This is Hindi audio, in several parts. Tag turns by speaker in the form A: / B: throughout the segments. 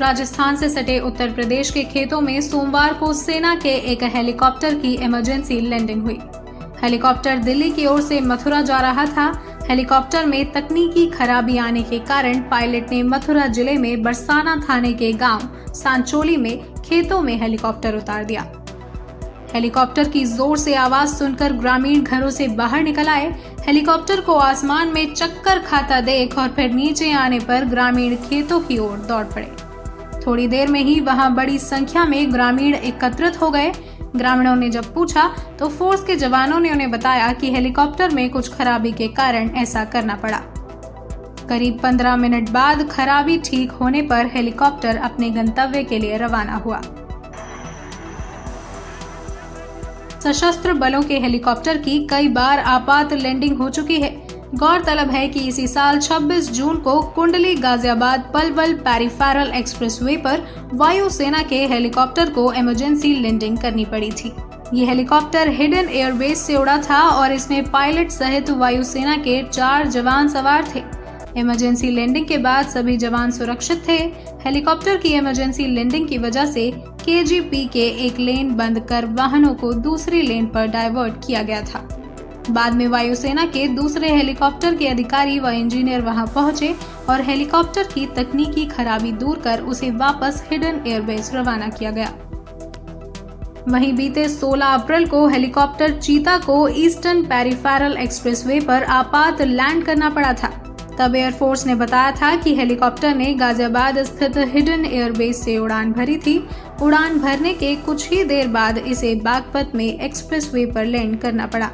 A: राजस्थान से सटे उत्तर प्रदेश के खेतों में सोमवार को सेना के एक हेलीकॉप्टर की इमरजेंसी लैंडिंग हुई। हेलीकॉप्टर दिल्ली की ओर से मथुरा जा रहा था। हेलीकॉप्टर में तकनीकी खराबी आने के कारण पायलट ने मथुरा जिले में बरसाना थाने के गांव सांचोली में खेतों में हेलीकॉप्टर उतार दिया। हेलीकॉप्टर की जोर से आवाज सुनकर ग्रामीण घरों से बाहर निकल आए। हेलीकॉप्टर को आसमान में चक्कर खाता देख और फिर नीचे आने पर ग्रामीण खेतों की ओर दौड़ पड़े। थोड़ी देर में ही वहां बड़ी संख्या में ग्रामीण एकत्रित हो गए। ग्रामीणों ने जब पूछा तो फोर्स के जवानों ने उन्हें बताया कि हेलीकॉप्टर में कुछ खराबी के कारण ऐसा करना पड़ा। करीब 15 मिनट बाद खराबी ठीक होने पर हेलीकॉप्टर अपने गंतव्य के लिए रवाना हुआ। सशस्त्र बलों के हेलीकॉप्टर की कई बार आपात लैंडिंग हो चुकी है। गौरतलब है कि इसी साल 26 जून को कुंडली गाजियाबाद पलवल पेरिफेरल एक्सप्रेसवे पर वायुसेना के हेलीकॉप्टर को इमरजेंसी लैंडिंग करनी पड़ी थी। ये हेलीकॉप्टर हिडन एयरबेस से उड़ा था और इसमें पायलट सहित वायुसेना के 4 जवान सवार थे। इमरजेंसी लैंडिंग के बाद सभी जवान सुरक्षित थे। हेलीकॉप्टर की इमरजेंसी लैंडिंग की वजह से KGP के एक लेन बंद कर वाहनों को दूसरी लेन पर डाइवर्ट किया गया था। बाद में वायुसेना के दूसरे हेलीकॉप्टर के अधिकारी व इंजीनियर वहां पहुंचे और हेलीकॉप्टर की तकनीकी खराबी दूर कर उसे वापस हिडन एयरबेस रवाना किया गया। वहीं बीते 16 अप्रैल को हेलीकॉप्टर चीता को ईस्टर्न पेरिफेरल एक्सप्रेसवे पर आपात लैंड करना पड़ा था। तब एयरफोर्स ने बताया था कि हेलीकॉप्टर ने गाजियाबाद स्थित हिडन एयरबेस से उड़ान भरी थी। उड़ान भरने के कुछ ही देर बाद इसे बागपत में एक्सप्रेसवे पर लैंड करना पड़ा।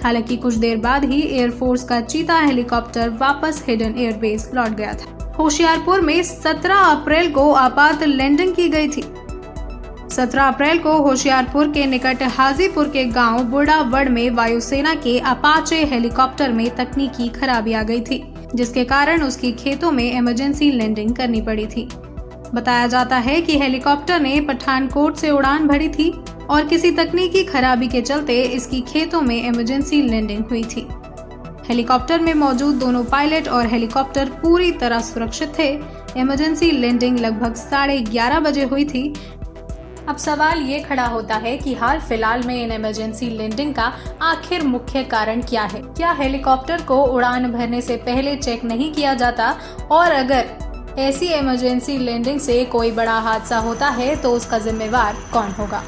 A: हालांकि कुछ देर बाद ही एयरफोर्स का चीता हेलीकॉप्टर वापस हिडन एयरबेस लौट गया था। होशियारपुर में 17 अप्रैल को आपात लैंडिंग की गई थी। 17 अप्रैल को होशियारपुर के निकट हाजीपुर के गांव बुढ़ावड़ में वायुसेना के अपाचे हेलीकॉप्टर में तकनीकी खराबी आ गई थी, जिसके कारण उसकी खेतों में इमरजेंसी लैंडिंग करनी पड़ी थी। बताया जाता है कि हेलीकॉप्टर ने पठानकोट से उड़ान भरी थी और किसी तकनीकी खराबी के चलते इसकी खेतों में इमरजेंसी लैंडिंग हुई थी। हेलीकॉप्टर में मौजूद दोनों पायलट और हेलीकॉप्टर पूरी तरह सुरक्षित थे। इमरजेंसी लैंडिंग लगभग 11:30 बजे हुई थी। अब सवाल ये खड़ा होता है कि हाल फिलहाल में इन इमरजेंसी लैंडिंग का आखिर मुख्य कारण क्या है? क्या हेलीकॉप्टर को उड़ान भरने से पहले चेक नहीं किया जाता? और अगर ऐसी इमरजेंसी लैंडिंग से कोई बड़ा हादसा होता है तो उसका जिम्मेवार कौन होगा?